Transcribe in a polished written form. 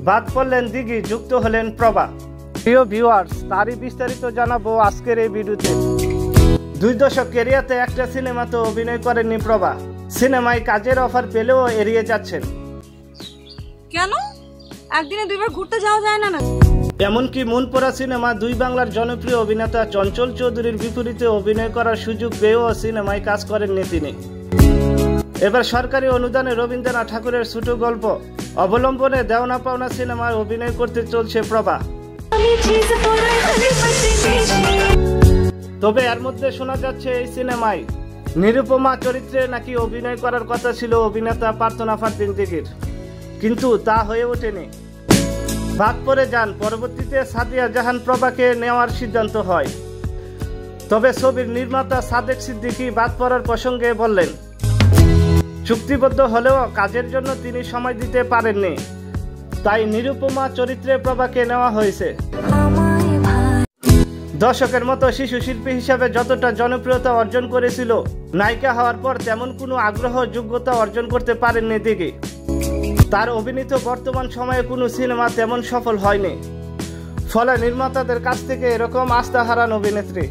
বাদ পড়লেন দিঘি, যুক্ত হলেন প্রভা। প্রিয় ভিউয়ার্স, তারই বিস্তারিত জানাবো আজকের এই ভিডিওতে। 2 দশক ক্যারিয়ারে একটা সিনেমাতে অভিনয় করেননি প্রভা। সিনেমায় কাজের অফার পেলেও এড়িয়ে যাচ্ছেন। কেন? একদিনে 2 বার ঘুরতে যাওয়া যায় না? এমনকি মন পড়া সিনেমা 2 বাংলার জনপ্রিয় অভিনেতা চঞ্চল চৌধুরীর বিপরীতে অভিনয় করার সুযোগ পেয়েও সিনেমায় কাজ করেননি তিনি। এবার সরকারি অনুদানে রবীন্দ্রনাথ ঠাকুরের ছোট গল্প অবলম্বনে দেওনা পাওনা সিনেমায় অভিনয় করতে চলছে প্রভা। তবে এর মধ্যে শোনা যাচ্ছে এই সিনেমায় নিরুপমা চরিত্রে নাকি অভিনয় করার কথা ছিল অভিনেতা প্রার্থনা ফারদিন দিঘির, কিন্তু তা হয়ে ওঠেনি। বাদ পড়ে যান। পরবর্তীতে সাদিয়া জাহান প্রভাকে নেওয়ার সিদ্ধান্ত হয়। তবে ছবির নির্মাতা সাদেক সিদ্দিকী বাদ পড়ার প্রসঙ্গে বললেন, চুক্তিবদ্ধ হলেও কাজের জন্য তিনি সময় দিতে পারেননি, তাই নিরুপমা চরিত্রে প্রভাকে নেওয়া হয়েছে। দর্শকের মতো শিশু শিল্পী হিসাবে যতটা জনপ্রিয়তা অর্জন করেছিল, নায়িকা হওয়ার পর তেমন কোনো আগ্রহ যোগ্যতা অর্জন করতে পারেননি দিঘি। তার অভিনীত বর্তমান সময়ে কোনো সিনেমা তেমন সফল হয়নি, ফলে নির্মাতাদের কাছ থেকে এরকম আস্থা হারান অভিনেত্রী।